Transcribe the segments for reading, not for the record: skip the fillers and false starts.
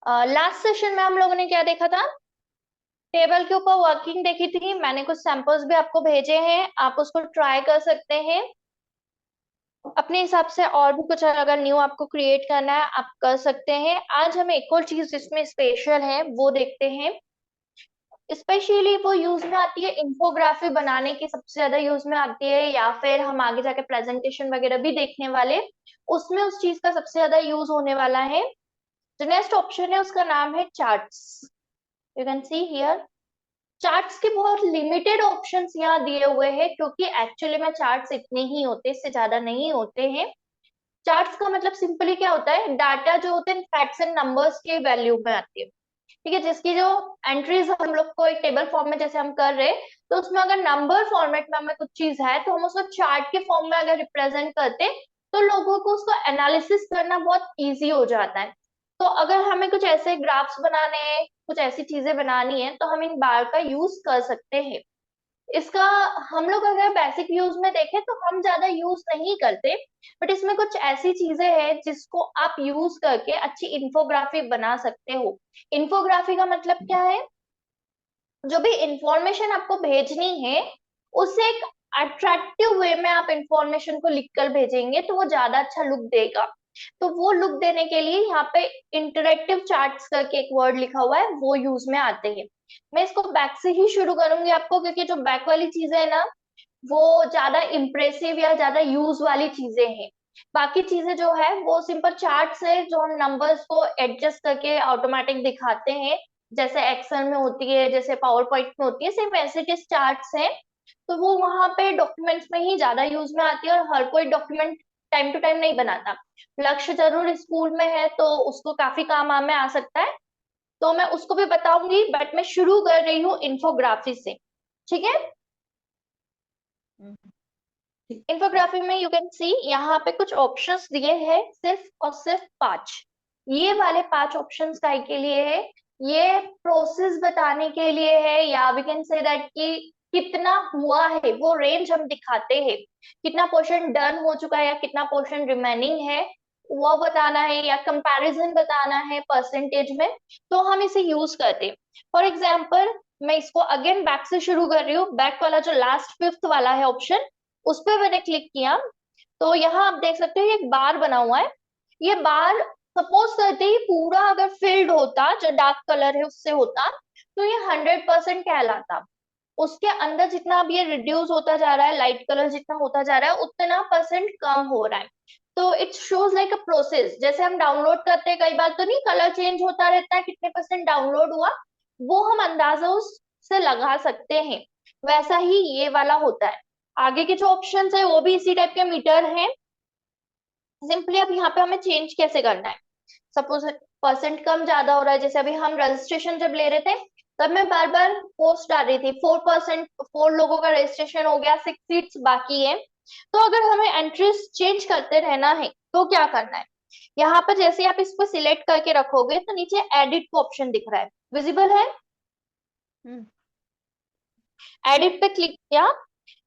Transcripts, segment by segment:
Last session में हम लोगों ने क्या देखा था? टेबल के ऊपर वर्किंग देखी थी। मैंने कुछ सैंपल्स भी आपको भेजे हैं, आप उसको ट्राई कर सकते हैं अपने हिसाब से। और भी कुछ अगर न्यू आपको क्रिएट करना है आप कर सकते हैं। आज हम एक और चीज जिसमें स्पेशल है वो देखते हैं। स्पेशली वो यूज में आती है इंफोग्राफी बनाने की, सबसे ज्यादा यूज में आती है, या फिर हम आगे जाके प्रेजेंटेशन वगैरह भी देखने वाले, उसमें उस चीज का सबसे ज्यादा यूज होने वाला है। जो नेक्स्ट ऑप्शन है उसका नाम है charts. You can see here charts के बहुत लिमिटेड ऑप्शंस यहाँ दिए हुए हैं, क्योंकि एक्चुअली में चार्ट्स इतने ही होते, इससे ज्यादा नहीं होते हैं। चार्ट्स का मतलब सिंपली क्या होता है, डाटा जो होते हैं फैक्ट्स एंड नंबर्स के वैल्यू में आती है। ठीक है, जिसकी जो एंट्रीज हम लोग को एक टेबल फॉर्म में जैसे हम कर रहे हैं, तो उसमें अगर नंबर फॉर्मेट में हमें कुछ चीज है तो हम उसको चार्ट के फॉर्म में अगर रिप्रेजेंट करते तो लोगों को उसको एनालिसिस करना बहुत इजी हो जाता है। तो अगर हमें कुछ ऐसे ग्राफ्स बनाने हैं, कुछ ऐसी चीजें बनानी है, तो हम इन बार का यूज कर सकते हैं। इसका हम लोग अगर बेसिक यूज में देखें तो हम ज्यादा यूज नहीं करते, बट इसमें कुछ ऐसी चीजें हैं जिसको आप यूज करके अच्छी इंफोग्राफी बना सकते हो। इंफोग्राफी का मतलब क्या है? जो भी इंफॉर्मेशन आपको भेजनी है उसे एक अट्रैक्टिव वे में आप इंफॉर्मेशन को लिखकर भेजेंगे तो वो ज्यादा अच्छा लुक देगा। तो वो लुक देने के लिए यहाँ पे इंटरेक्टिव चार्ट्स करके एक वर्ड लिखा हुआ है, वो यूज में आते हैं। मैं इसको बैक से ही शुरू करूंगी आपको, क्योंकि जो बैक वाली चीजें है ना वो ज्यादा इंप्रेसिव या ज्यादा यूज वाली चीजें हैं। बाकी चीजें जो है वो सिंपल चार्ट्स है, जो हम नंबर्स को एडजस्ट करके ऑटोमेटिक दिखाते हैं, जैसे एक्सेल में होती है, जैसे पावर पॉइंट में होती है, सिर्फ ऐसे के चार्ट्स हैं। तो वो वहां पे डॉक्यूमेंट्स में ही ज्यादा यूज में आती है, और हर कोई डॉक्यूमेंट टाइम टू टाइम नहीं बनाता। लक्ष्य जरूर स्कूल में है तो उसको काफी काम में आ सकता है, तो मैं उसको भी बताऊंगी, बट मैं शुरू कर रही हूँ इंफोग्राफी से। ठीक है, हम्म, ठीक। इंफोग्राफी में यू कैन सी यहाँ पे कुछ ऑप्शंस दिए हैं, सिर्फ और सिर्फ पांच। ये वाले पांच ऑप्शंस काय के लिए है? ये प्रोसेस बताने के लिए है, या वी कैन से दैट कि कितना हुआ है वो रेंज हम दिखाते हैं। कितना पोर्शन डन हो चुका है या कितना पोर्शन रिमेनिंग है वो बताना है, या कंपैरिजन बताना है परसेंटेज में, तो हम इसे यूज करते हैं। फॉर एग्जाम्पल, मैं इसको अगेन बैक से शुरू कर रही हूँ। बैक वाला जो लास्ट फिफ्थ वाला है ऑप्शन, उस पर मैंने क्लिक किया, तो यहाँ आप देख सकते हो ये एक बार बना हुआ है। ये बार सपोज करते ही पूरा अगर फिल्ड होता, जो डार्क कलर है उससे होता, तो ये 100% कहलाता। उसके अंदर जितना अब ये रिड्यूस होता जा रहा है, लाइट कलर जितना होता जा रहा है उतना परसेंट कम हो रहा है। तो it shows like a process. जैसे हम डाउनलोड करते हैं, कई बार तो नहीं कलर चेंज होता रहता है, कितने परसेंट डाउनलोड हुआ, वो हम अंदाजा उससे लगा सकते हैं। वैसा ही ये वाला होता है। आगे के जो ऑप्शंस है वो भी इसी टाइप के मीटर हैं। सिंपली अब यहाँ पे हमें चेंज कैसे करना है? सपोज परसेंट कम ज्यादा हो रहा है, जैसे अभी हम रजिस्ट्रेशन जब ले रहे थे तब मैं बार बार पोस्ट डाल रही थी 4%, 4 लोगों का रजिस्ट्रेशन हो गया, 6 सीट्स बाकी है। तो अगर हमें एंट्रीज चेंज करते रहना है तो क्या करना है? यहाँ पर जैसे आप इसको सिलेक्ट करके रखोगे तो नीचे एडिट का ऑप्शन दिख रहा है, विजिबल है? हम्म, एडिट पे क्लिक किया।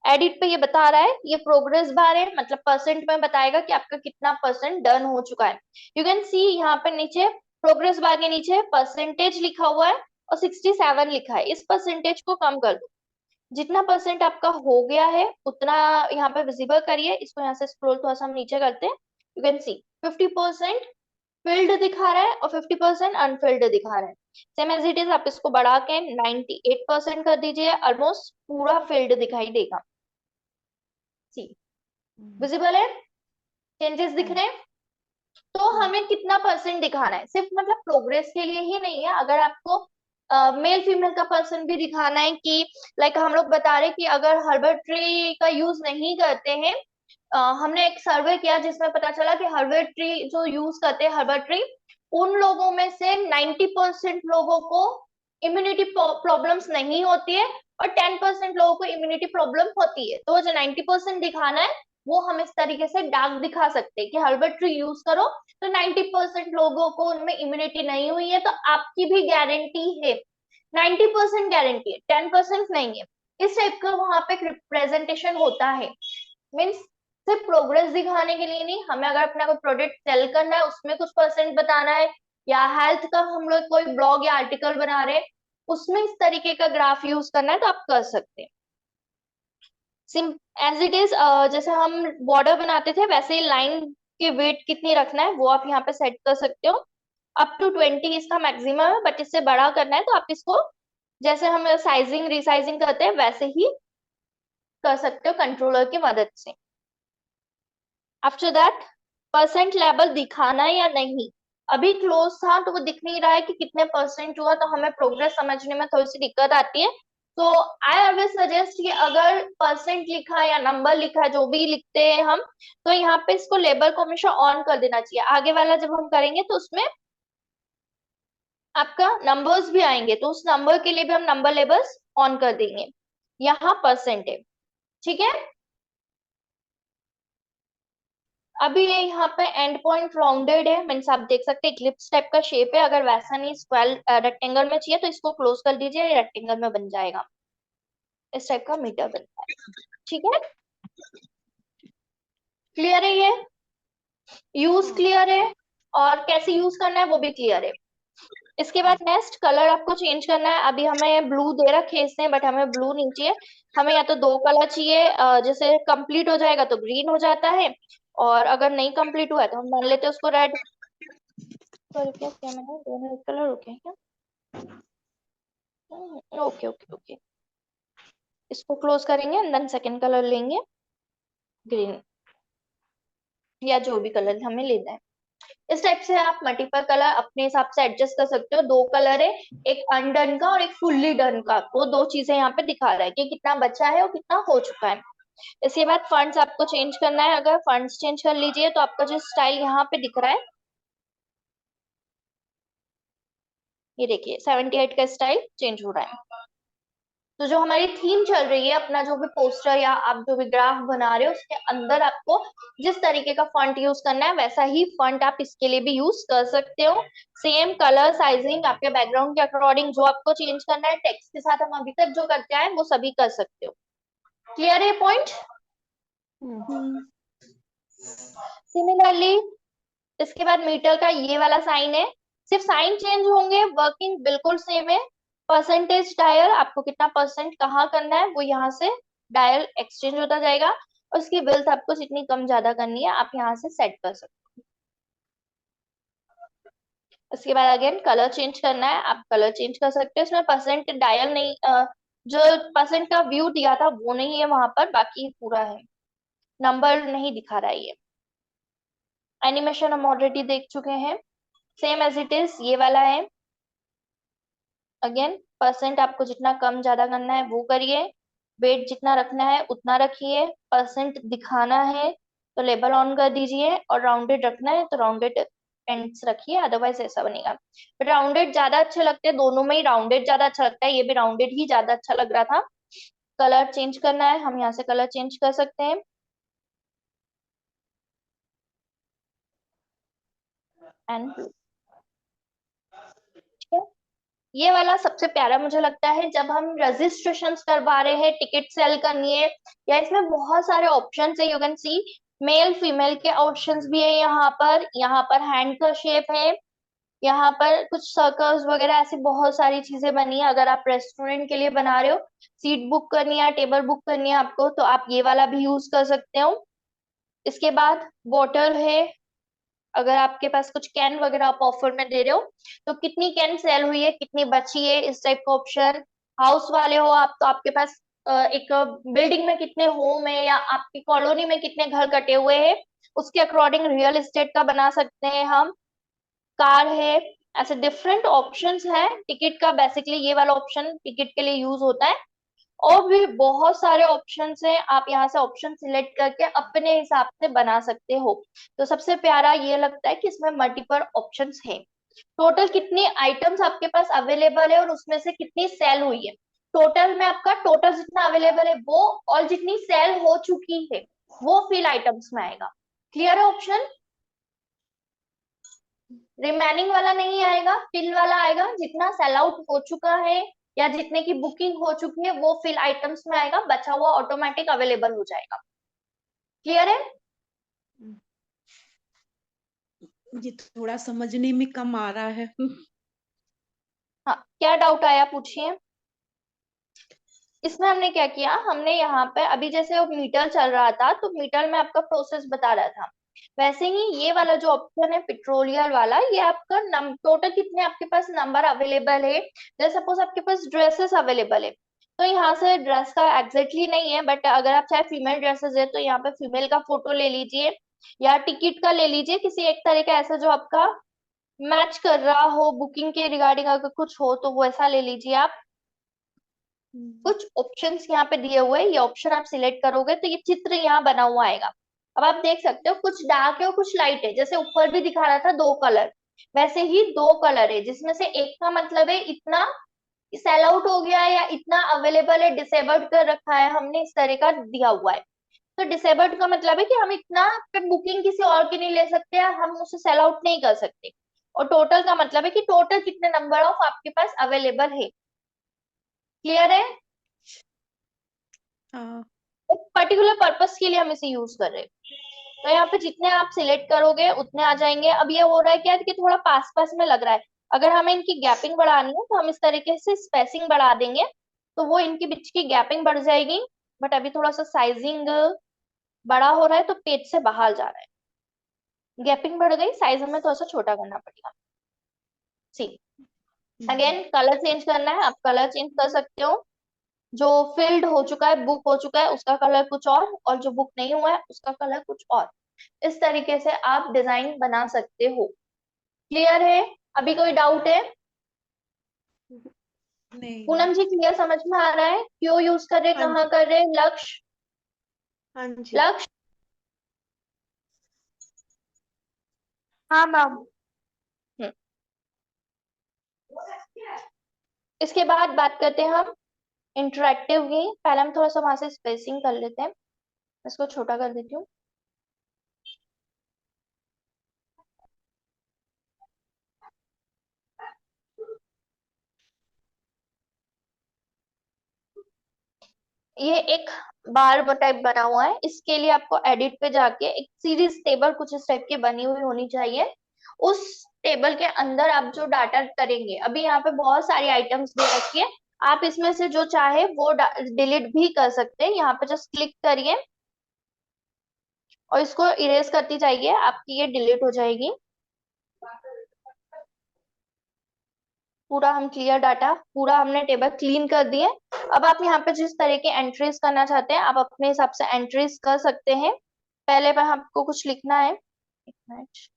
एडिट पे ये बता रहा है, ये प्रोग्रेस बार है, मतलब परसेंट में बताएगा कि आपका कितना परसेंट डन हो चुका है। यू कैन सी यहाँ पे नीचे प्रोग्रेस बार के नीचे परसेंटेज लिखा हुआ है और 67 लिखा है। इस परसेंटेज को कम कर दो, जितना परसेंट आपका हो गया है उतना यहाँ पे विजिबल करिए। इसको यहाँ से स्क्रॉल थोड़ा सा हम नीचे करते हैं। यू कैन सी 50% फिल्ड दिखा रहा है और 50% अनफिल्ड दिखा रहा है। सेम एज इट इज आप इसको बढ़ा के 98% कर दीजिए, ऑलमोस्ट पूरा फील्ड दिखाई देगा। सी, हम्म, विजिबल है? चेंजेस दिख हाँ, रहे हैं? तो हाँ, हमें कितना परसेंट दिखाना है, सिर्फ मतलब प्रोग्रेस के लिए ही नहीं है, अगर आपको मेल फीमेल का पर्सन भी दिखाना है कि लाइक हम लोग बता रहे कि अगर हर्बल ट्री का यूज नहीं करते हैं। हमने एक सर्वे किया जिसमें पता चला कि हर्बल ट्री जो यूज करते हैं हर्बल ट्री, उन लोगों में से 90% लोगों को इम्यूनिटी प्रॉब्लम्स नहीं होती है, और 10% लोगों को इम्यूनिटी प्रॉब्लम होती है। तो जो 90% दिखाना है वो हम इस तरीके से डार्क दिखा सकते हैं कि हर्बल ट्री यूज करो तो 90% लोगों को उनमें इम्यूनिटी नहीं हुई है, तो आपकी भी गारंटी है। 90% गारंटी है, 10% नहीं है। इस टाइप का वहां पे रिप्रेजेंटेशन होता है। मीन्स सिर्फ प्रोग्रेस दिखाने के लिए नहीं, हमें अगर अपना कोई प्रोडक्ट सेल करना है उसमें कुछ परसेंट बताना है, या हेल्थ का हम लोग कोई ब्लॉग या आर्टिकल बना रहे हैं, उसमें इस तरीके का ग्राफ यूज करना है तो आप कर सकते हैं। सिम एज इट इज, जैसे हम बॉर्डर बनाते थे वैसे ही लाइन की वेट कितनी रखना है वो आप यहाँ पे सेट कर सकते हो। अप टू 20 इसका मैक्सिमम है, बट इससे बड़ा करना है तो आप इसको जैसे हम साइजिंग रिसाइजिंग करते हैं वैसे ही कर सकते हो कंट्रोलर की मदद से। आफ्टर दैट परसेंट लेवल दिखाना या नहीं। अभी क्लोज था तो वो दिख नहीं रहा है कि कितने परसेंट हुआ, तो हमें प्रोग्रेस समझने में थोड़ी सी दिक्कत आती है। तो आई ऑलवेज सजेस्ट कि अगर परसेंट लिखा है या नंबर लिखा है, जो भी लिखते हैं हम, तो यहाँ पे इसको लेबल को हमेशा ऑन कर देना चाहिए। आगे वाला जब हम करेंगे तो उसमें आपका नंबर्स भी आएंगे, तो उस नंबर के लिए भी हम नंबर लेबल्स ऑन कर देंगे। यहाँ परसेंट है, ठीक है। अभी ये यहाँ पे एंड पॉइंट राउंडेड है, मीन्स आप देख सकते हैं इक्लिप्स टाइप का शेप है। अगर वैसा नहीं स्क्वायर रेक्टेंगल में चाहिए तो इसको क्लोज कर दीजिए, रेक्टेंगल में बन जाएगा। इस टाइप का मीटर बनता है, ठीक है। क्लियर है ये? यूज क्लियर है, और कैसे यूज करना है वो भी क्लियर है। इसके बाद नेक्स्ट कलर आपको चेंज करना है। अभी हमें ब्लू दे रखा है इसने, बट हमें ब्लू नहीं चाहिए। हमें या तो दो कलर चाहिए, जैसे कंप्लीट हो जाएगा तो ग्रीन हो जाता है, और अगर नहीं कंप्लीट हुआ है तो हम मान लेते हैं उसको रेड। सॉरी, क्या किया मैंने, दोनों एक कलर हो गया क्या? Okay okay okay. इसको क्लोज करेंगे एंड देन सेकंड कलर लेंगे, ग्रीन, या जो भी कलर हमें लेना है। इस टाइप से आप मल्टीपल कलर अपने हिसाब से एडजस्ट कर सकते हो। दो कलर है, एक अनडन का और एक फुल्ली डन का, वो दो चीजें यहाँ पे दिखा रहा है कि कितना बचा है और कितना हो चुका है। इसके बाद फंड्स आपको चेंज करना है। अगर फंड्स चेंज कर लीजिए तो आपका जो स्टाइल यहाँ पे दिख रहा है, ये देखिए 78 का स्टाइल चेंज हो रहा है। तो जो हमारी थीम चल रही है, अपना जो भी पोस्टर या आप जो भी ग्राफ बना रहे हो उसके अंदर आपको जिस तरीके का फॉन्ट यूज करना है वैसा ही फॉन्ट आप इसके लिए भी यूज कर सकते हो। सेम कलर साइजिंग आपके बैकग्राउंड के अकॉर्डिंग जो आपको चेंज करना है, टेक्स्ट के साथ हम अभी तक जो करते आए वो सभी कर सकते हो। क्लियर है पॉइंट? हम्म। सिमिलरली इसके बाद मीटर का ये वाला साइन है, सिर्फ साइन चेंज होंगे, वर्किंग बिल्कुल सेम है। परसेंटेज डायल, आपको कितना परसेंट कहाँ करना है वो यहाँ से डायल एक्सचेंज होता जाएगा, और उसकी विड्थ आपको जितनी कम ज्यादा करनी है आप यहाँ से सेट कर सकते हो। उसके बाद अगेन कलर चेंज करना है, आप कलर चेंज कर सकते हो। इसमें परसेंट डायल नहीं, जो परसेंट का व्यू दिया था वो नहीं है वहां पर, बाकी पूरा है, नंबर नहीं दिखा रहा है ये। एनिमेशन हम ऑलरेडी देख चुके हैं, सेम एज इट इज ये वाला है। अगेन परसेंट आपको जितना कम ज्यादा करना है वो करिए, वेट जितना रखना है उतना रखिए। परसेंट दिखाना है तो लेबल ऑन कर दीजिए, और राउंडेड रखना है तो राउंडेड एंड्स रखिए, अदरवाइज ऐसा बनेगा। बट राउंडेड ज्यादा अच्छे लगते हैं, दोनों में ही राउंडेड ज्यादा अच्छा लगता है, ये भी राउंडेड ही ज्यादा अच्छा लग रहा था। कलर चेंज करना है, हम यहाँ से कलर चेंज कर सकते हैं, एंड ये वाला सबसे प्यारा मुझे लगता है जब हम रजिस्ट्रेशन करवा रहे हैं, टिकट सेल करनी है, या इसमें बहुत सारे ऑप्शन है। You can see male female के ऑप्शंस भी है यहाँ पर। यहाँ पर हैंड का शेप है, यहाँ पर कुछ सर्कल्स वगैरह, ऐसी बहुत सारी चीजें बनी है। अगर आप रेस्टोरेंट के लिए बना रहे हो, सीट बुक करनी है, टेबल बुक करनी है आपको, तो आप ये वाला भी यूज कर सकते हो। इसके बाद वाटर है, अगर आपके पास कुछ कैन वगैरह आप ऑफर में दे रहे हो तो कितनी कैन सेल हुई है, कितनी बची है, इस टाइप का ऑप्शन। हाउस वाले हो आप तो आपके पास एक बिल्डिंग में कितने होम है, या आपकी कॉलोनी में कितने घर कटे हुए हैं, उसके अकॉर्डिंग रियल एस्टेट का बना सकते हैं हम। कार है, ऐसे डिफरेंट ऑप्शंस है। टिकट का बेसिकली ये वाला ऑप्शन टिकट के लिए यूज होता है, और भी बहुत सारे ऑप्शंस हैं। आप यहाँ से ऑप्शन सिलेक्ट करके अपने हिसाब से बना सकते हो। तो सबसे प्यारा ये लगता है कि इसमें मल्टीपल ऑप्शंस है। टोटल कितनी आइटम्स आपके पास अवेलेबल है और उसमें से कितनी सेल हुई है, टोटल में आपका टोटल जितना अवेलेबल है वो, और जितनी सेल हो चुकी है वो फिल आइटम्स में आएगा। क्लियर है ऑप्शन? रिमेनिंग वाला नहीं आएगा, फिल वाला आएगा। जितना सेल आउट हो चुका है या जितने की बुकिंग हो चुकी है वो फिल आइटम्स में आएगा, बचा हुआ ऑटोमेटिक अवेलेबल हो जाएगा। क्लियर है? ये थोड़ा समझने में कम आ रहा है। हाँ, क्या डाउट आया पूछिए। इसमें हमने क्या किया, हमने यहाँ पे अभी जैसे वो मीटर चल रहा था तो मीटर में आपका प्रोसेस बता रहा था, वैसे ही ये वाला जो ऑप्शन है पेट्रोलियर वाला, ये आपका टोटल कितने आपके पास नंबर अवेलेबल है। जैसे सपोज आपके पास ड्रेसेस अवेलेबल है, तो यहाँ से ड्रेस का एग्जैक्टली नहीं है, बट अगर आप चाहे फीमेल ड्रेसेस है तो यहाँ पे फीमेल का फोटो ले लीजिए, या टिकट का ले लीजिए, किसी एक तरह का ऐसा जो आपका मैच कर रहा हो बुकिंग के रिगार्डिंग, अगर कुछ हो तो वो ऐसा ले लीजिए आप। कुछ ऑप्शंस यहाँ पे दिए हुए हैं, ये ऑप्शन आप सिलेक्ट करोगे तो ये चित्र यहाँ बना हुआ आएगा। अब आप देख सकते हो कुछ डार्क है और कुछ लाइट है, जैसे ऊपर भी दिखा रहा था दो कलर, वैसे ही दो कलर है, जिसमें से एक का मतलब है इतना सेल आउट हो गया है या इतना अवेलेबल है, डिसेबल्ड कर रखा है हमने, इस तरह का दिया हुआ है। तो डिसेबल्ड का मतलब है कि हम इतना पे बुकिंग किसी और की नहीं ले सकते, हम उसे सेल आउट नहीं कर सकते। और टोटल का मतलब है कि टोटल कितने नंबर ऑफ आपके पास अवेलेबल है। क्लियर है। हाँ। एक पर्टिकुलर पर्पस के लिए हम इसे यूज कर रहे हैं। तो यहाँ पे जितने आप सिलेक्ट करोगे उतने आ जाएंगे। अब ये हो रहा है क्या कि थोड़ा पास पास में लग रहा है, अगर हमें इनकी गैपिंग बढ़ानी है तो हम इस तरीके से स्पेसिंग बढ़ा देंगे, तो वो इनके बीच की गैपिंग बढ़ जाएगी। बट अभी थोड़ा सा साइजिंग बड़ा हो रहा है तो पेज से बाहर जा रहा है, गैपिंग बढ़ गई, साइज हमें थोड़ा सा छोटा करना पड़ेगा। सी, अगेन कलर चेंज करना है, आप कलर चेंज कर सकते हो। जो फिल्ड हो चुका है, बुक हो चुका है, उसका कलर कुछ और जो बुक नहीं हुआ है उसका कलर कुछ और। इस तरीके से आप डिजाइन बना सकते हो। क्लियर है। अभी कोई डाउट है। नहीं नहीं। पूनम जी क्लियर, समझ में आ रहा है क्यों यूज कर रहे, हाँ कहाँ जी। कर रहे, लक्ष्य। हाँ जी। लक्ष्य। हाँ मैम। हम्म। इसके बाद बात करते हैं हम इंटरेक्टिव की। पहले हम थोड़ा सा वहां से स्पेसिंग कर लेते हैं, इसको छोटा कर देती हूँ। ये एक बार टाइप बना हुआ है, इसके लिए आपको एडिट पे जाके एक सीरीज टेबल कुछ इस टाइप की बनी हुई होनी चाहिए। उस टेबल के अंदर आप जो डाटा करेंगे, अभी यहाँ पे बहुत सारी आइटम्स दे रखी है, आप इसमें से जो चाहे वो डिलीट भी कर सकते हैं। यहाँ पे जस्ट क्लिक करिए और इसको इरेज करती जाइए, आपकी ये डिलीट हो जाएगी। पूरा हम क्लियर डाटा, पूरा हमने टेबल क्लीन कर दिए। अब आप यहाँ पे जिस तरह के एंट्रीज करना चाहते हैं आप अपने हिसाब से एंट्रीज कर सकते हैं। पहले पर आपको कुछ लिखना है, एक मिनट।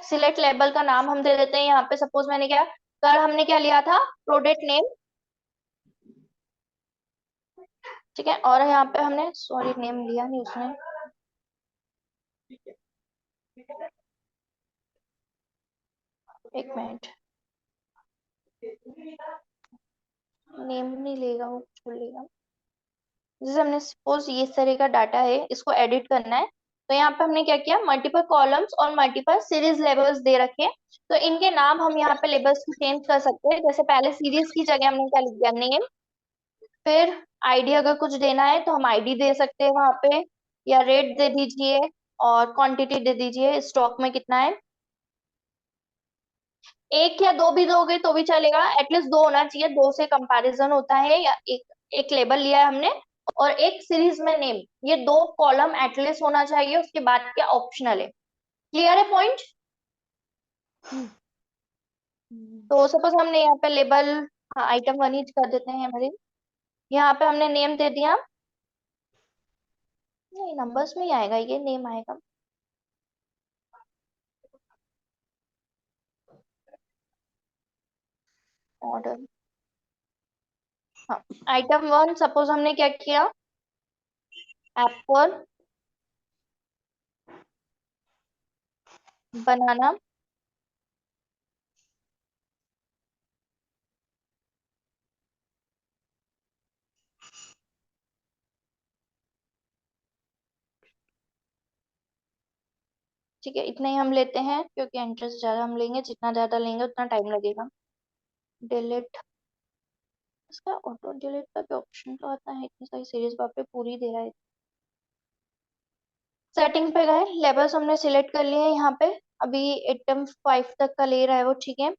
सिलेक्ट लेबल का नाम हम दे देते हैं। यहाँ पे सपोज मैंने क्या, कल हमने क्या लिया था, प्रोडक्ट नेम। ठीक है, और यहाँ पे हमने सॉरी नेम लिया नहीं उसने, एक मिनट, नेम नहीं लेगा वो, छोड़ लेगा। जैसे हमने सपोज ये इस तरह का डाटा है, इसको एडिट करना है, तो यहाँ पे हमने क्या किया, मल्टीपल कॉलम्स और मल्टीपल सीरीज लेबल्स दे रखे हैं। तो इनके नाम हम यहाँ पे लेबल्स को चेंज कर सकते हैं। जैसे पहले सीरीज की जगह हमने क्या लिख दिया, नेम। फिर आईडी अगर कुछ देना है तो हम आईडी दे सकते हैं वहां पे, या रेट दे दीजिए, और क्वांटिटी दे दीजिए, स्टॉक में कितना है। एक या दो भी दोगे तो भी चलेगा, एटलीस्ट दो होना चाहिए, दो से कंपैरिजन होता है। या एक एक लेबल लिया है हमने और एक सीरीज में नेम, ये दो कॉलम एटलीस्ट होना चाहिए, उसके बाद क्या ऑप्शनल है। क्लियर है पॉइंट। तो सपोज हमने यहाँ पे लेबल, हाँ आइटम वन ही कर देते हैं हमारे, यहाँ पे हमने नेम दे दिया, नहीं नंबर्स में ही आएगा, ये नेम आएगा। ऑर्डर, हाँ। आइटम वन सपोज हमने क्या किया, एप्पल, बनाना। ठीक है, इतना ही हम लेते हैं क्योंकि इंटरेस्ट ज्यादा हम लेंगे, जितना ज्यादा लेंगे उतना टाइम लगेगा। डिलीट, इसका ऑटो डिलीट का भी ऑप्शन तो आता है, इतनी सारी सीरीज वहाँ पे पूरी दे रहा है। सेटिंग पे गए, लेबल्स हमने सिलेक्ट कर लिए हैं यहाँ पे। अभी आइटम 5 तक का ले रहा है वो, ठीक है।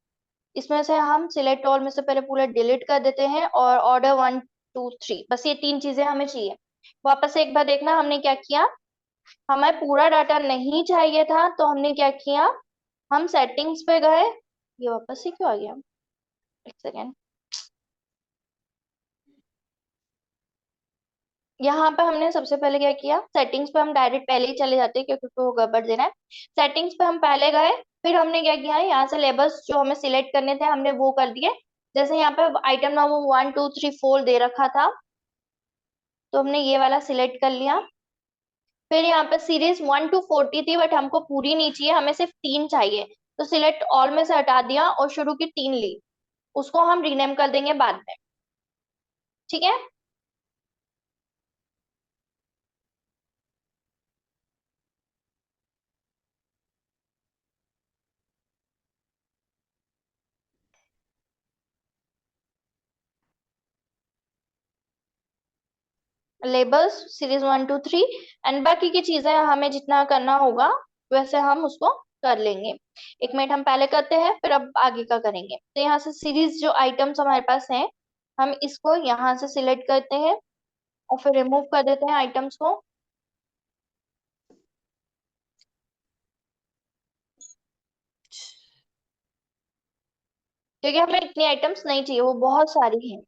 इसमें से हम सिलेक्ट ऑल में से पहले पूरा डिलीट कर देते हैं, और ऑर्डर 1 2 3, बस ये 3 चीजें हमें चाहिए। वापस से एक बार देखना हमने क्या किया। हमें पूरा डाटा नहीं चाहिए था, तो हमने क्या किया, हम सेटिंग्स पे गए। ये वापस से क्यों आ गया, एक सेकेंड। यहाँ पे हमने सबसे पहले क्या किया, सेटिंग्स पे हम डायरेक्ट पहले ही चले जाते हैं क्योंकि वो गड़बड़ देना है। सेटिंग्स पे हम पहले गए, फिर हमने क्या किया, यहाँ से लेबल्स जो हमें सिलेक्ट करने थे हमने वो कर दिए। जैसे यहाँ पे आइटम नंबर 1 2 3 4 दे रखा था, तो हमने ये वाला सिलेक्ट कर लिया। फिर यहाँ पे सीरीज 1 to 40 थी, बट हमको पूरी नहीं चाहिए, हमें सिर्फ 3 चाहिए। तो सिलेक्ट ऑल में से हटा दिया और शुरू की 3 ली। उसको हम रीनेम कर देंगे बाद में, ठीक है। लेबल्स सीरीज 1 2 3, एंड बाकी की चीजें हमें जितना करना होगा वैसे हम उसको कर लेंगे। 1 मिनट हम पहले करते हैं, फिर अब आगे का करेंगे। तो यहाँ से सीरीज जो आइटम्स हमारे पास हैं, हम इसको यहाँ से सिलेक्ट करते हैं और फिर रिमूव कर देते हैं आइटम्स को, क्योंकि हमें इतनी आइटम्स नहीं चाहिए, वो बहुत सारी हैं।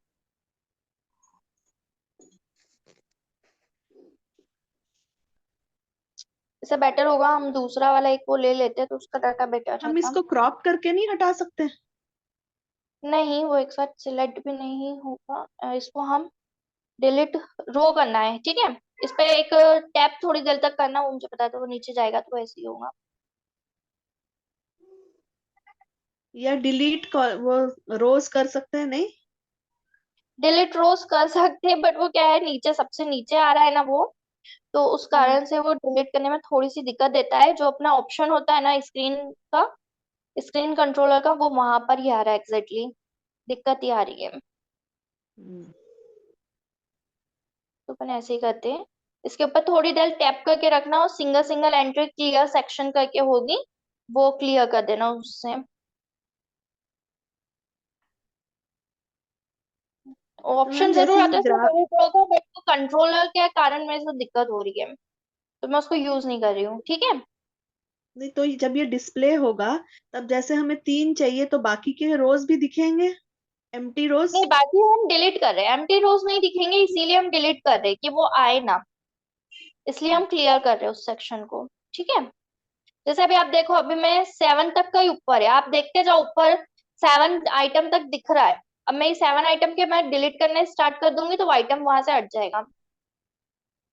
इससे बेटर होगा हम दूसरा वाला एक वो ले लेते, तो उसका डाटा बेटर हम रहता। इसको क्रॉप करके नहीं हटा सकते? नहीं, वो एक साथ सिलेक्ट भी नहीं होगा। इसको हम डिलीट रो करना है, ठीक है। इस पे एक टैप थोड़ी देर तक करना, वो मुझे पता है, तो वो नीचे जाएगा तो ऐसे ही होगा। या डिलीट वो रोज कर सकते हैं नहीं? डिलीट रोज कर सकते हैं, बट वो क्या है, नीचे सबसे नीचे आ रहा है ना वो, तो उस हाँ। कारण से वो डिलीट करने में थोड़ी सी दिक्कत देता है। जो अपना ऑप्शन होता है ना स्क्रीन का, स्क्रीन कंट्रोलर का, वो वहां पर ही आ रहा है एग्जैक्टली, दिक्कत ही आ रही है। हम्म। तो अपन ऐसे ही करते हैं। इसके ऊपर थोड़ी देर टैप करके रखना, और single single entry clear section करके होगी, वो क्लियर कर देना उससे। तो मैम ऑप्शन जरूर जैसे ये आता है, ग्राफ, बट कंट्रोलर के कारण मेरे से दिक्कत हो रही है, तो मैं उसको यूज नहीं कर रही हूँ, ठीक है। नहीं तो जब ये डिस्प्ले होगा, तब जैसे हमें 3 चाहिए तो बाकी के रोज भी दिखेंगे, एम्प्टी रोज? नहीं, बाकी हम डिलीट कर रहे हैं, एम्प्टी रोज नहीं दिखेंगे, इसीलिए हम डिलीट कर रहे हैं कि वो आए ना, इसलिए हम क्लियर कर रहे हैं उस सेक्शन को, ठीक है। जैसे अभी आप देखो, अभी मैं 7 तक का ही ऊपर है, आप देखते जाओ ऊपर 7 आइटम तक दिख रहा है। अब मैं 7 आइटम के मैं डिलीट करने स्टार्ट कर दूंगी तो वो आइटम वहां से हट जाएगा।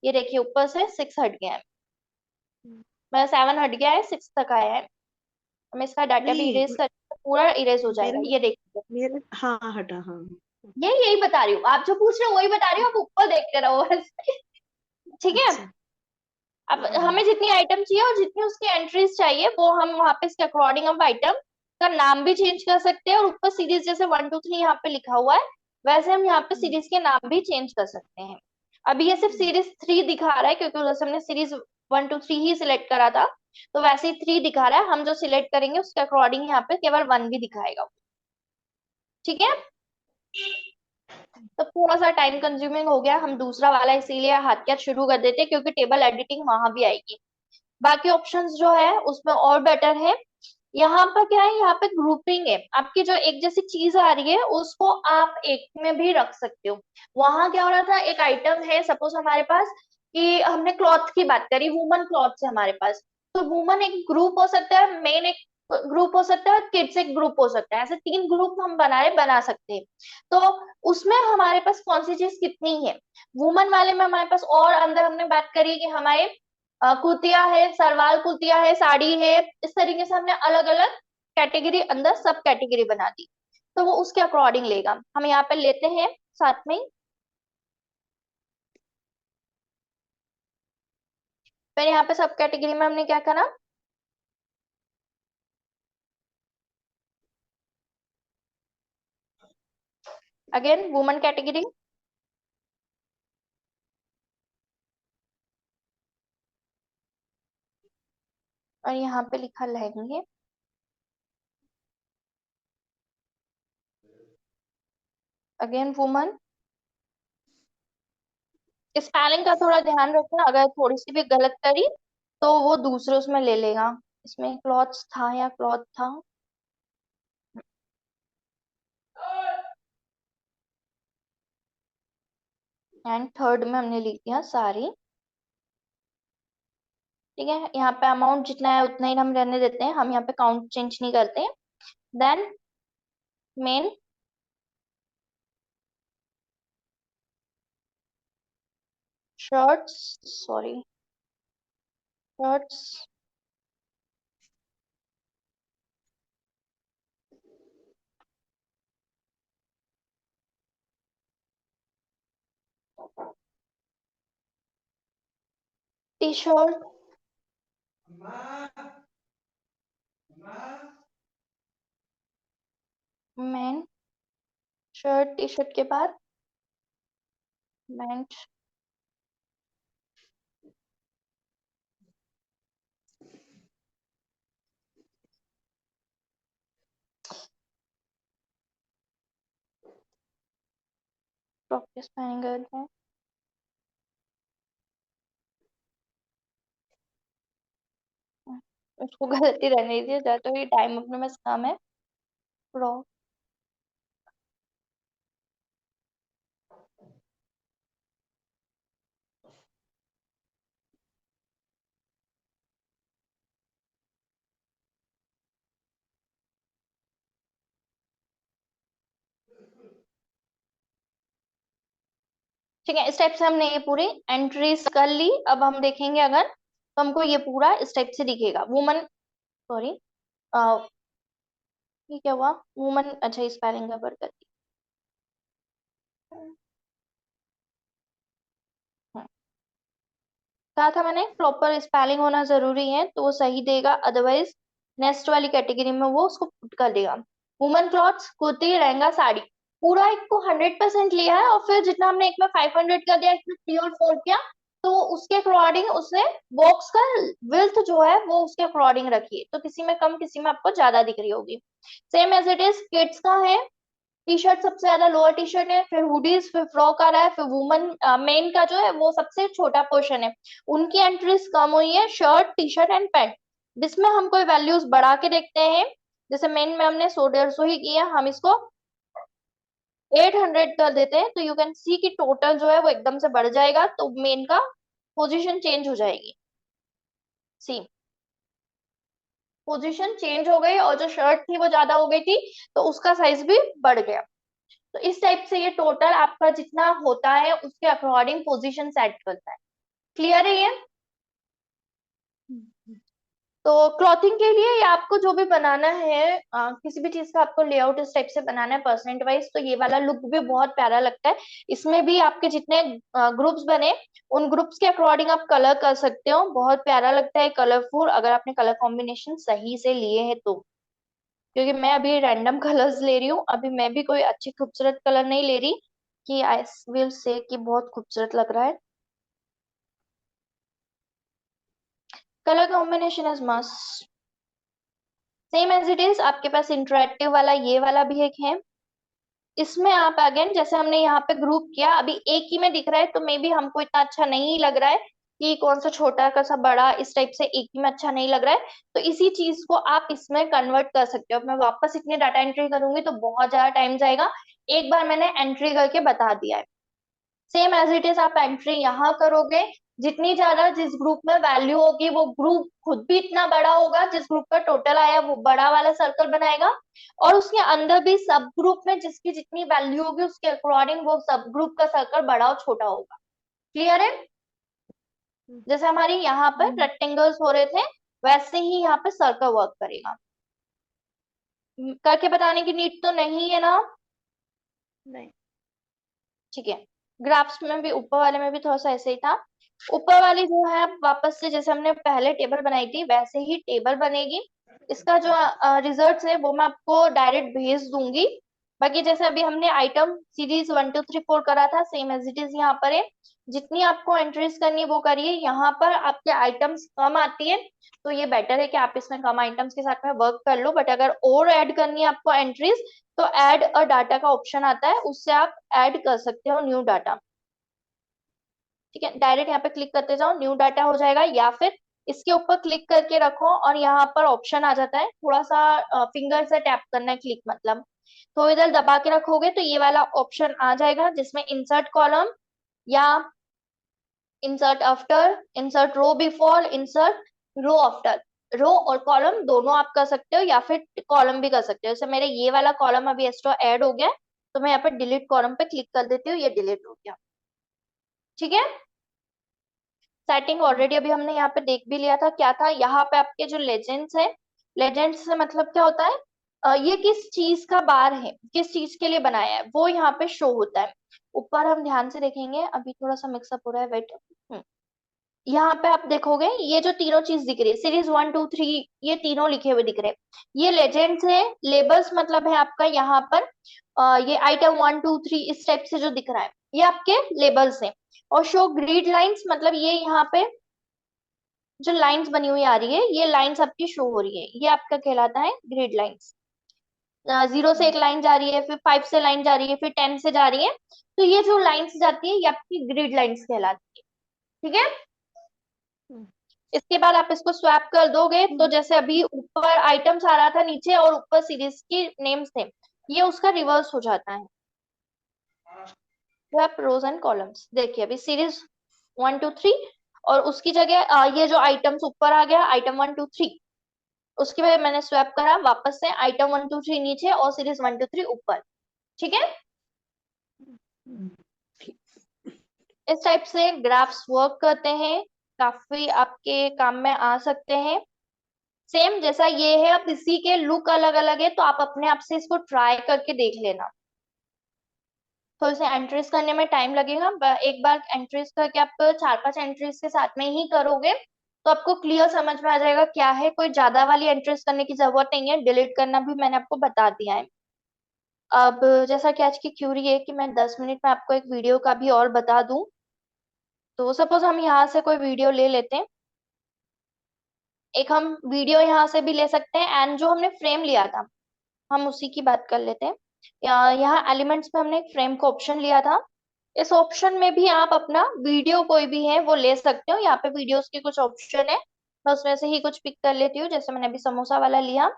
ये देखिए ऊपर से 6 हट गया है, मतलब 7 हट गया है, 6 तक आया है। मैं इसका डाटा भी नहीं इरेज कर, पूरा इरेज हो मेरे जाएगा, ये देखिए। मेरे हाँ हटा, हाँ। यही बता रही हूँ, आप जो पूछ रहे हो वही बता रही हूँ, आप ऊपर देखते रहो बस। ठीक है। अच्छा। अब हाँ हाँ। हमें जितनी आइटम चाहिए और जितनी उसकी एंट्रीज चाहिए, वो हम वहां पे इसके अकॉर्डिंग हम आइटम का नाम भी चेंज कर सकते हैं, और ऊपर सीरीज जैसे 1 2 3 यहाँ पे लिखा हुआ है, वैसे हम यहाँ पे हम्म, सीरीज के नाम भी चेंज कर सकते हैं। अभी ये सिर्फ हम्म, सीरीज 3 दिखा रहा है, क्योंकि उधर से हमने सीरीज 1 2 3 ही सिलेक्ट करा था, तो वैसे ही 3 दिखा रहा है। हम जो सिलेक्ट करेंगे उसके अकॉर्डिंग यहाँ पे केवल 1 भी दिखाएगा, ठीक है। तो थोड़ा सा टाइम कंज्यूमिंग हो गया, हम दूसरा वाला इसीलिए हाथ क्या शुरू कर देते हैं, क्योंकि टेबल एडिटिंग वहां भी आएगी। बाकी ऑप्शंस जो है उसमें और बेटर है। यहाँ पर क्या है, यहाँ पे ग्रुपिंग है, आपकी जो एक जैसी चीज आ रही है उसको आप एक में भी रख सकते हो। वहां क्या हो रहा था, एक आइटम है सपोज हमारे पास, कि हमने क्लॉथ की बात करी, वुमन क्लॉथ है हमारे पास, तो वुमन एक ग्रुप हो सकता है, मेन एक ग्रुप हो सकता है, और किड्स एक ग्रुप हो सकता है, ऐसे 3 ग्रुप हम बना सकते हैं। तो उसमें हमारे पास कौन सी चीज कितनी है, वुमन वाले में हमारे पास, और अंदर हमने बात करी कि हमारे कुर्तियां है, सलवार कुर्तियां है, साड़ी है, इस तरीके से हमने अलग अलग कैटेगरी अंदर सब कैटेगरी बना दी, तो वो उसके अकॉर्डिंग लेगा। हम यहाँ पे लेते हैं साथ में ही। फिर यहाँ पे सब कैटेगरी में हमने क्या करा, अगेन वुमन कैटेगरी, और यहाँ पे लिखा लहंगे। Again woman. स्पेलिंग का थोड़ा ध्यान रखना, अगर थोड़ी सी भी गलत करी तो वो दूसरे उसमें ले लेगा। इसमें क्लॉथ्स था या क्लॉथ था। एंड थर्ड में हमने लिख दिया साड़ी। ठीक है, यहाँ पे अमाउंट जितना है उतना ही हम रहने देते हैं, हम यहाँ पे काउंट चेंज नहीं करते। Then men. Shirts, sorry, shirts. T shirt. Men. Shirt T shirt के बाद मेन। प्रॉक्टिस पहन करते हैं। उसको गलती रहने दीजिए, ज्यादा तो ये टाइम अपने पास कम है। फ्रॉक। ठीक है, इस टाइप से हमने ये पूरी एंट्रीज कर ली। अब हम देखेंगे अगर, तो हमको ये पूरा इस टाइप से दिखेगा। वुमन, सॉरी, ये क्या हुआ, वुमन, अच्छा इस स्पेलिंग का कर दी। हम्म, कहा था मैंने प्रॉपर स्पेलिंग होना जरूरी है तो वो सही देगा, अदरवाइज नेक्स्ट वाली कैटेगरी में वो उसको पुट कर देगा। वुमन क्लॉथ्स, कुर्ती, लहंगा, साड़ी, पूरा एक को 100% लिया है, और फिर जितना हमने एक में 500 कर दिया, एक में 3 और 4 किया, तो उसके अकॉर्डिंग उसने बॉक्स का विड्थ जो है वो उसके अकॉर्डिंग रखी है, तो किसी में कम किसी में आपको ज्यादा दिख रही होगी। Same as it is kids का है। टी शर्ट सबसे ज्यादा लोअर टी शर्ट है, फिर हुडीज, फिर फ्रॉक आ रहा है, फिर वुमन मेन का जो है वो सबसे छोटा पोर्शन है, उनकी एंट्रीज कम हुई है, shirt T shirt and pant. जिसमें हम कोई वैल्यूज बढ़ा के देखते हैं, जैसे मेन में हमने 100-150 ही किया, हम इसको 800 कर देते हैं, तो यू कैन सी कि टोटल जो है वो एकदम से बढ़ जाएगा, तो मेन का पोजीशन चेंज हो जाएगी। सी, पोजीशन चेंज हो गई, और जो शर्ट थी वो ज्यादा हो गई थी, तो उसका साइज भी बढ़ गया। तो इस टाइप से ये टोटल आपका जितना होता है उसके अकॉर्डिंग पोजीशन सेट करता है। क्लियर है ये? हम्म, तो क्लॉथिंग के लिए या आपको जो भी बनाना है, किसी भी चीज का आपको लेआउट इस टाइप से बनाना है परसेंट वाइज, तो ये वाला लुक भी बहुत प्यारा लगता है। इसमें भी आपके जितने ग्रुप्स बने, उन ग्रुप्स के अकॉर्डिंग आप कलर कर सकते हो, बहुत प्यारा लगता है कलरफुल, अगर आपने कलर कॉम्बिनेशन सही से लिए हैं तो। क्योंकि मैं अभी रैंडम कलर्स ले रही हूँ, अभी मैं भी कोई अच्छी खूबसूरत कलर नहीं ले रही कि आई विल से कि बहुत खूबसूरत लग रहा है। कलर कॉम्बिनेशन इज मस्त। सेम एज इट इज आपके पास इंटरेक्टिव वाला ये वाला भी एक है। इसमें आप अगेन जैसे हमने यहाँ पे ग्रुप किया, अभी एक ही में दिख रहा है तो मे बी हमको इतना अच्छा नहीं लग रहा है कि कौन सा छोटा का सा बड़ा, इस टाइप से एक ही में अच्छा नहीं लग रहा है, तो इसी चीज को आप इसमें कन्वर्ट कर सकते हो। अब मैं वापस इतनी डाटा एंट्री करूंगी तो बहुत ज्यादा टाइम जाएगा, एक बार मैंने एंट्री करके बता दिया है। सेम एज इट इज आप एंट्री यहाँ करोगे, जितनी ज्यादा जिस ग्रुप में वैल्यू होगी वो ग्रुप खुद भी इतना बड़ा होगा, जिस ग्रुप का टोटल आया वो बड़ा वाला सर्कल बनाएगा, और उसके अंदर भी सब ग्रुप में जिसकी जितनी वैल्यू होगी उसके अकॉर्डिंग वो सब ग्रुप का सर्कल बड़ा और छोटा होगा। क्लियर है? जैसे हमारी यहाँ पर हम्म, रेक्टेंगल्स हो रहे थे, वैसे ही यहाँ पे सर्कल वर्क करेगा। करके बताने की नीड तो नहीं है ना? नहीं। ठीक है। ग्राफ्स में भी ऊपर वाले में भी थोड़ा सा ऐसे ही था। ऊपर वाली जो है आप वापस से जैसे हमने पहले टेबल बनाई थी वैसे ही टेबल बनेगी। इसका जो रिजल्ट है वो मैं आपको डायरेक्ट भेज दूंगी। बाकी जैसे अभी हमने आइटम सीरीज 1 2 3 4 करा था, सेम एज इट इज यहाँ पर है। जितनी आपको एंट्रीज करनी है वो करिए। यहाँ पर आपके आइटम्स कम आती है, तो ये बेटर है कि आप इसमें कम आइटम्स के साथ में वर्क कर लो। बट अगर और ऐड करनी है आपको एंट्रीज, तो ऐड अ डाटा का ऑप्शन आता है, उससे आप ऐड कर सकते हो न्यू डाटा। ठीक है, डायरेक्ट यहाँ पे क्लिक करते जाओ, न्यू डाटा हो जाएगा, या फिर इसके ऊपर क्लिक करके रखो और यहाँ पर ऑप्शन आ जाता है, थोड़ा सा फिंगर से टैप करना है, क्लिक मतलब। तो इधर दबा के रखोगे तो ये वाला ऑप्शन आ जाएगा, जिसमें इंसर्ट कॉलम या insert after, insert row before, insert row after. Row और कॉलम दोनों आप कर सकते हो, या फिर कॉलम भी कर सकते हो। जैसे मेरे ये वाला कॉलम अभी एक्स्ट्रा ऐड हो गया है, तो मैं यहाँ पे डिलीट कॉलम पे क्लिक कर देती हूँ, ये डिलीट हो गया। ठीक है, सेटिंग ऑलरेडी अभी हमने यहाँ पे देख भी लिया था क्या था। यहाँ पे आपके जो लेजेंड्स है, लेजेंड्स से मतलब क्या होता है, ये किस चीज का बार है, किस चीज के लिए बनाया है, वो यहाँ पे शो होता है। ऊपर हम ध्यान से देखेंगे, अभी थोड़ा सा मिक्सअप हो रहा है, वेट। यहाँ पे आप देखोगे ये जो तीनों चीज दिख रही है, सीरीज 1 2 3, ये तीनों लिखे हुए दिख रहे हैं, ये लेजेंड्स है। लेबल्स मतलब है आपका यहाँ पर ये आइटम 1 2 3 इस टाइप से जो दिख रहा है, ये आपके लेबल्स हैं। और शो ग्रिड लाइंस मतलब ये यहाँ पे जो लाइंस बनी हुई आ रही है, ये लाइंस आपकी शो हो रही है, ये आपका कहलाता है ग्रिड लाइंस। 0 से एक लाइन जा रही है, फिर 5 से लाइन जा रही है, फिर 10 से जा रही है, तो ये जो लाइंस जाती है ये आपकी ग्रिड लाइंस कहलाती है। ठीक है, इसके बाद आप इसको स्वैप कर दोगे तो जैसे अभी ऊपर आइटम्स आ रहा था नीचे, और ऊपर सीरीज के नेम्स थे, ये उसका रिवर्स हो जाता है। स्वैप रोज एंड कॉलम्स, देखिए अभी सीरीज 1 2 3, और उसकी जगह ये जो आइटम्स ऊपर आ गया आइटम 1 2 3, उसकी वजह मैंने स्वैप करा वापस से आइटम 1 2 3 नीचे और सीरीज 1 2 3 ऊपर। ठीक है, इस टाइप से ग्राफ्स वर्क करते हैं, काफी आपके काम में आ सकते हैं। सेम जैसा ये है, अब इसी के लुक अलग अलग है, तो आप अपने आप से इसको ट्राई करके देख लेना। तो इसे एंट्रीज करने में टाइम लगेगा, एक बार एंट्रीज करके आप 4 5 एंट्रीज के साथ में ही करोगे तो आपको क्लियर समझ में आ जाएगा क्या है। कोई ज्यादा वाली एंट्रीज करने की जरूरत नहीं है, डिलीट करना भी मैंने आपको बता दिया है। अब जैसा कि आज की क्यूरी है कि मैं 10 मिनट में आपको एक वीडियो का भी और बता दूं, तो सपोज हम यहाँ से कोई वीडियो ले लेते हैं, एक हम वीडियो यहाँ से भी ले सकते हैं, एंड जो हमने फ्रेम लिया था हम उसी की बात कर लेते हैं। यहाँ एलिमेंट्स में हमने एक फ्रेम का ऑप्शन लिया था, इस ऑप्शन में भी आप अपना वीडियो कोई भी है वो ले सकते हो। यहाँ पे वीडियोस के कुछ ऑप्शन है, मैं उसमें से ही कुछ पिक कर लेती हूँ, जैसे मैंने अभी समोसा वाला लिया।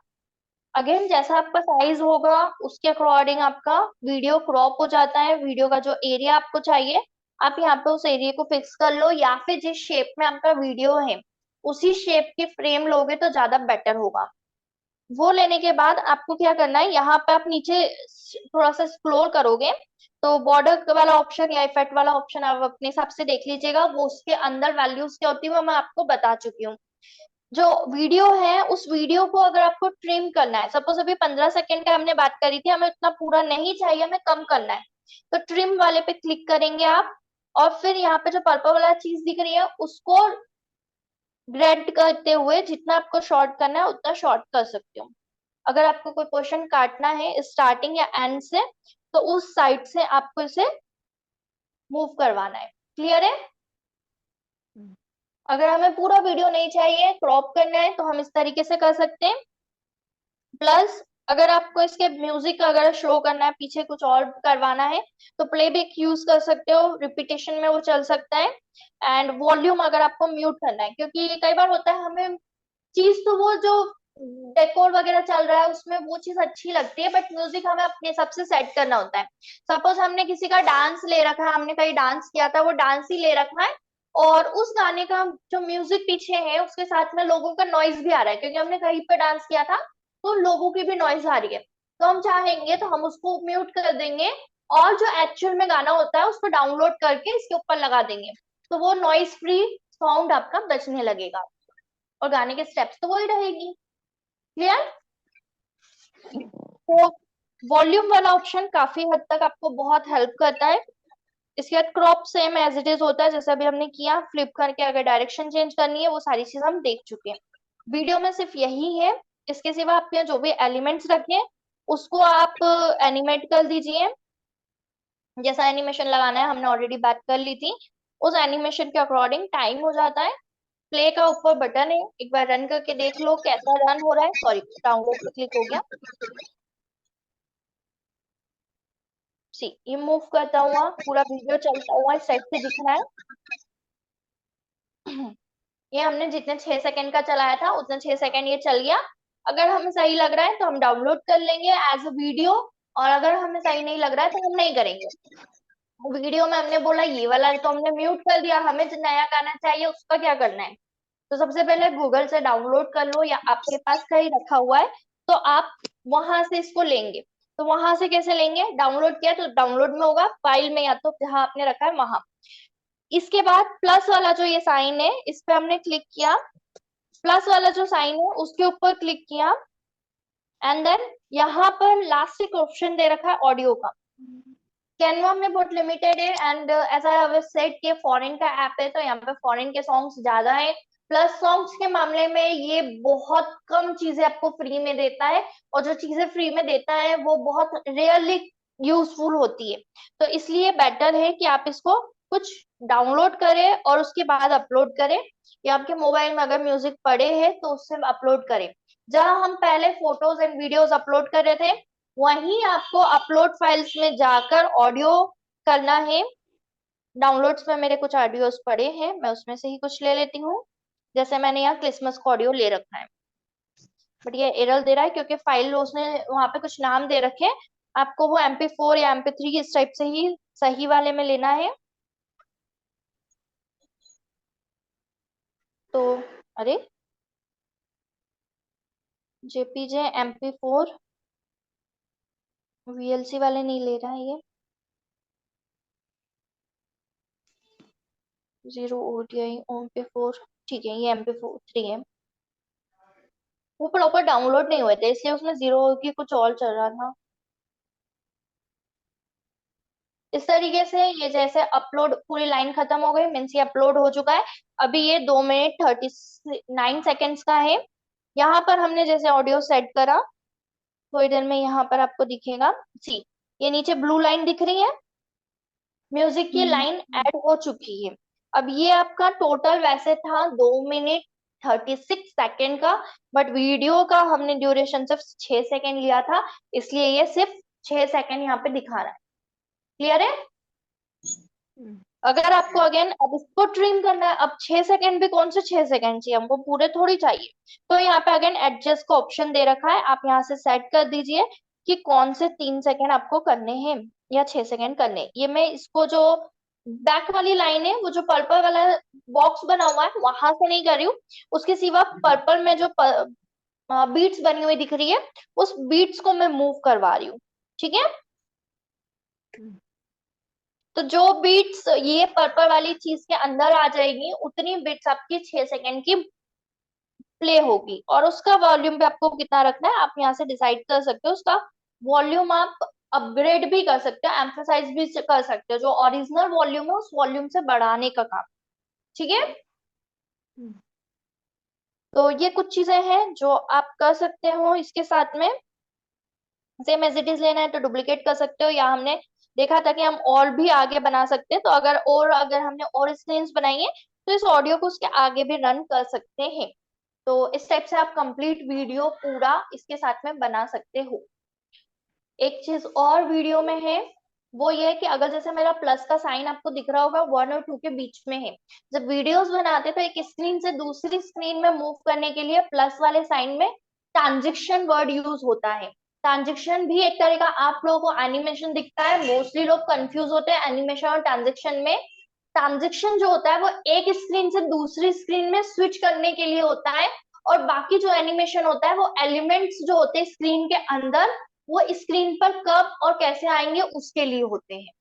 अगेन जैसा आपका साइज होगा उसके अकॉर्डिंग आपका वीडियो क्रॉप हो जाता है। वीडियो का जो एरिया आपको चाहिए, आप यहाँ पे उस एरिया को फिक्स कर लो, या फिर जिस शेप में आपका वीडियो है उसी शेप की फ्रेम लोगे तो ज्यादा बेटर होगा। वो लेने के बाद आपको क्या करना है, यहाँ पे आप नीचे थोड़ा सा स्क्रॉल करोगे तो बॉर्डर वाला ऑप्शन या इफेक्ट वाला ऑप्शन आप अपने हिसाब से देख लीजिएगा, वो उसके अंदर वैल्यूज क्या होती है वो मैं आपको बता चुकी हूँ। जो वीडियो है उस वीडियो को अगर आपको ट्रिम करना है, सपोज अभी 15 सेकेंड का हमने बात करी थी, हमें उतना पूरा नहीं चाहिए, हमें कम करना है, तो ट्रिम वाले पे क्लिक करेंगे आप, और फिर यहाँ पे जो पर्पल वाला चीज दिख रही है उसको ग्रेड करते हुए जितना आपको शॉर्ट करना है उतना शॉर्ट कर सकते हो। अगर आपको कोई पोर्शन काटना है स्टार्टिंग या एंड से, तो उस साइड से आपको इसे मूव करवाना है। क्लियर है? अगर हमें पूरा वीडियो नहीं चाहिए, क्रॉप करना है, तो हम इस तरीके से कर सकते हैं। प्लस अगर आपको इसके म्यूजिक अगर शो करना है, पीछे कुछ और करवाना है, तो प्लेबैक यूज कर सकते हो, रिपीटेशन में वो चल सकता है। एंड वॉल्यूम अगर आपको म्यूट करना है, क्योंकि कई बार होता है हमें चीज तो वो जो डेकोर वगैरह चल रहा है उसमें वो चीज अच्छी लगती है, बट म्यूजिक हमें अपने हिसाब से सेट करना होता है। सपोज हमने किसी का डांस ले रखा है, हमने कहीं डांस किया था, वो डांस ही ले रखा है, और उस गाने का जो म्यूजिक पीछे है उसके साथ में लोगों का नॉइज भी आ रहा है, क्योंकि हमने कहीं पे डांस किया था तो लोगों की भी नॉइज आ रही है। तो हम चाहेंगे तो हम उसको म्यूट कर देंगे, और जो एक्चुअल में गाना होता है उसको डाउनलोड करके इसके ऊपर लगा देंगे, तो वो नॉइज फ्री साउंड आपका बजने लगेगा, और गाने के स्टेप्स तो वही रहेगी। क्लियर? तो वॉल्यूम वाला ऑप्शन काफी हद तक आपको बहुत हेल्प करता है। इसके बाद crop same as it is होता है, जैसे अभी हमने किया, फ्लिप करके अगर डायरेक्शन चेंज करनी है वो सारी चीज हम देख चुके हैं। वीडियो में सिर्फ यही है, इसके सिवा आपने जो भी एलिमेंट्स रखे उसको आप एनिमेट कर दीजिए। जैसा एनिमेशन लगाना है हमने ऑलरेडी बात कर ली थी, उस एनिमेशन के अकॉर्डिंग टाइम हो जाता है। प्ले का ऊपर बटन है, एक बार रन करके देख लो कैसा रन हो रहा है। सॉरी, डाउनलोड पे क्लिक हो गया। सी, ये मूव करता हुआ पूरा वीडियो चलता हुआ इस साइड से दिख रहा है। ये हमने जितने 6 सेकंड का चलाया था उतने 6 सेकंड ये चल गया। अगर हमें सही लग रहा है तो हम डाउनलोड कर लेंगे एज अ वीडियो, और अगर हमें सही नहीं लग रहा है तो हम नहीं करेंगे। वीडियो में हमने बोला ये वाला तो हमने म्यूट कर दिया, हमें जो नया गाना चाहिए उसका क्या करना है? तो सबसे पहले गूगल से डाउनलोड कर लो, या आपके पास कहीं रखा हुआ है तो आप वहां से इसको लेंगे। तो वहां से कैसे लेंगे? डाउनलोड किया तो डाउनलोड में होगा, फाइल में, या तो जहां आपने रखा है वहां। इसके बाद प्लस वाला जो ये साइन है इस पे हमने क्लिक किया। प्लस वाला जो साइन है उसके ऊपर क्लिक किया, एंड देन यहाँ पर लास्ट एक ऑप्शन दे रखा है ऑडियो का। कैनवा में बहुत लिमिटेड है, एंड एज आई सेड कि फॉरेन का ऐप है तो यहाँ पे फॉरेन के सॉन्ग्स ज्यादा है। प्लस सॉन्ग्स के मामले में ये बहुत कम चीजें आपको फ्री में देता है, और जो चीजें फ्री में देता है वो बहुत रेयरली यूजफुल होती है। तो इसलिए बेटर है कि आप इसको कुछ डाउनलोड करें और उसके बाद अपलोड करें, या आपके मोबाइल में अगर म्यूजिक पड़े हैं तो उससे अपलोड करें। जहां हम पहले फोटोज एंड वीडियोज अपलोड कर रहे थे, वहीं आपको अपलोड फाइल्स में जाकर ऑडियो करना है। डाउनलोड्स में मेरे कुछ ऑडियोज पड़े हैं, मैं उसमें से ही कुछ ले लेती हूँ। जैसे मैंने यहाँ क्रिसमस का ऑडियो ले रखा है, बट ये एरर दे रहा है क्योंकि फाइल उसने वहां पे कुछ नाम दे रखे हैं। आपको वो MP4 या MP3 इस टाइप से ही सही वाले में लेना है। तो अरे, JPG MP4 VLC वाले नहीं ले रहा है ये। 0 ODI MP4, ठीक है, ये MP3 है। वो प्रॉपर डाउनलोड नहीं हुए थे इसलिए उसमें 0 की कुछ और चल रहा था। इस तरीके से ये जैसे अपलोड, पूरी लाइन खत्म हो गई, मीन्स ये अपलोड हो चुका है। अभी ये 2 मिनट 39 सेकेंड्स का है। यहाँ पर हमने जैसे ऑडियो सेट करा, थोड़ी देर में यहाँ पर आपको दिखेगा। सी, ये नीचे ब्लू लाइन दिख रही है, म्यूजिक की लाइन ऐड हो चुकी है। अब ये आपका टोटल वैसे था 2 मिनट 36 सेकेंड का, बट वीडियो का हमने ड्यूरेशन सिर्फ 6 सेकेंड लिया था, इसलिए ये सिर्फ 6 सेकेंड यहाँ पे दिखा रहा है। क्लियर है? अगर आपको अगेन अब इसको ट्रिम करना है, अब 6 सेकेंड भी कौन से 6 सेकेंड चाहिए, हमको पूरे थोड़ी चाहिए। तो यहाँ पे अगेन एडजस्ट का ऑप्शन दे रखा है, आप यहाँ से सेट कर दीजिए कि कौन से 3 सेकेंड आपको करने हैं या 6 सेकेंड करने हैं। ये मैं इसको जो बैक वाली लाइन है, वो जो पर्पल वाला बॉक्स बना हुआ है वहां से नहीं कर रही हूँ, उसके सिवा पर्पल में जो बीट्स बनी हुई दिख रही है उस बीट्स को मैं मूव करवा रही हूँ। ठीक है? तो जो बीट्स ये पर्पल वाली चीज के अंदर आ जाएगी उतनी बीट्स आपकी 6 सेकेंड की प्ले होगी, और उसका वॉल्यूम भी आपको कितना रखना है आप यहाँ से डिसाइड कर सकते हो। उसका वॉल्यूम आप अपग्रेड भी कर सकते हो, एम्फेसाइज भी कर सकते हो, जो ओरिजिनल वॉल्यूम है उस वॉल्यूम से बढ़ाने का काम। ठीक है? तो ये कुछ चीजें हैं जो आप कर सकते हो इसके साथ में। सेम एज इट इज लेना है तो डुप्लीकेट कर सकते हो, या हमने देखा था कि हम और भी आगे बना सकते हैं, तो अगर हमने और स्क्रीन्स बनाई है तो इस ऑडियो को उसके आगे भी रन कर सकते हैं। तो इस टाइप से आप कंप्लीट वीडियो पूरा इसके साथ में बना सकते हो। एक चीज और वीडियो में है, वो ये है कि अगर जैसे मेरा प्लस का साइन आपको दिख रहा होगा 1 और 2 के बीच में है, जब वीडियोस बनाते हैं तो एक स्क्रीन से दूसरी स्क्रीन में मूव करने के लिए प्लस वाले साइन में ट्रांजेक्शन वर्ड यूज होता है। ट्रांजेक्शन भी एक तरह का, आप लोगों को एनिमेशन दिखता है, मोस्टली लोग कंफ्यूज होते हैं एनिमेशन और ट्रांजेक्शन में। ट्रांजेक्शन जो होता है वो एक स्क्रीन से दूसरी स्क्रीन में स्विच करने के लिए होता है, और बाकी जो एनिमेशन होता है वो एलिमेंट्स जो होते हैं स्क्रीन के अंदर, वो स्क्रीन पर कब और कैसे आएंगे उसके लिए होते हैं।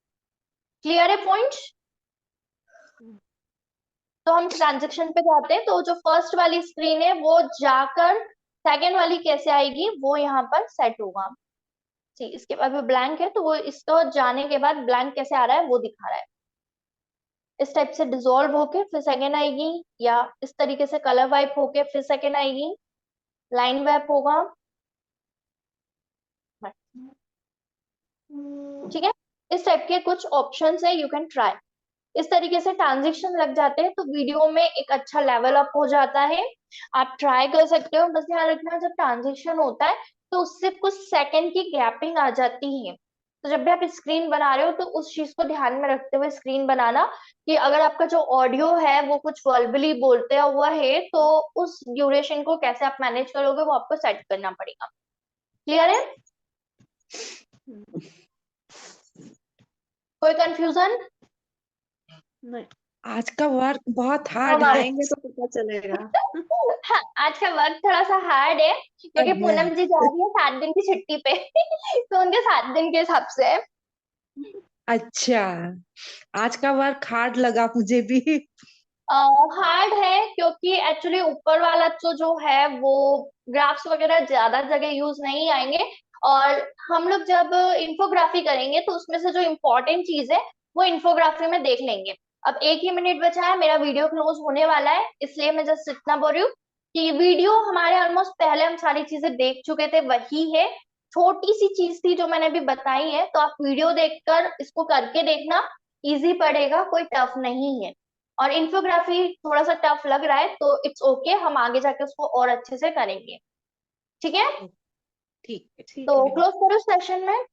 क्लियर है पॉइंट? तो हम ट्रांजेक्शन पे जाते हैं, तो जो फर्स्ट वाली स्क्रीन है वो जाकर सेकेंड वाली कैसे आएगी वो यहाँ पर सेट होगा। ठीक, इसके बाद भी ब्लैंक है तो वो इसको जाने के बाद ब्लैंक कैसे आ रहा है वो दिखा रहा है। इस टाइप से डिसॉल्व होके फिर सेकेंड आएगी, या इस तरीके से कलर वाइप होके फिर सेकेंड आएगी, लाइन वाइप होगा। ठीक है, इस टाइप के कुछ ऑप्शंस है, यू कैन ट्राई। इस तरीके से ट्रांजिशन लग जाते हैं तो वीडियो में एक अच्छा लेवल अप हो जाता है। आप ट्राई कर सकते हो, बस ध्यान रखना जब ट्रांजिशन होता है तो उससे कुछ सेकंड की गैपिंग आ जाती है। तो जब भी आप स्क्रीन बना रहे हो तो उस चीज को ध्यान में रखते हुए स्क्रीन बनाना, कि अगर आपका जो ऑडियो है वो कुछ वर्बली बोलते हुआ है तो उस ड्यूरेशन को कैसे आप मैनेज करोगे वो आपको सेट करना पड़ेगा। क्लियर है? कोई कंफ्यूजन? नहीं, आज का वर्क बहुत हार्ड है। हमारे आएंगे तो पता चलेगा। हाँ, आज का वर्क थोड़ा सा हार्ड है क्योंकि है। पूनम जी जा रही है 7 दिन की छुट्टी पे तो उनके 7 दिन के हिसाब से है। अच्छा, आज का वर्क हार्ड लगा मुझे भी। हार्ड है क्योंकि एक्चुअली ऊपर वाला जो है वो ग्राफ्स वगैरह ज्यादा जगह यूज नहीं आएंगे, और हम लोग जब इंफोग्राफी करेंगे तो उसमें से जो इम्पोर्टेंट चीज है वो इंफोग्राफी में देख लेंगे। अब 1 ही मिनट बचा है, मेरा वीडियो क्लोज होने वाला है, इसलिए मैं जस्ट इतना बोल रही हूँ कि वीडियो हमारे ऑलमोस्ट पहले हम सारी चीजें देख चुके थे, वही है। छोटी सी चीज थी जो मैंने अभी बताई है, तो आप वीडियो देखकर इसको करके देखना, इजी पड़ेगा, कोई टफ नहीं है। और इंफोग्राफी थोड़ा सा टफ लग रहा है तो इट्स ओके, हम आगे जाके उसको और अच्छे से करेंगे। ठीक है, ठीक है। ठीक तो है। क्लोज करो सेशन में।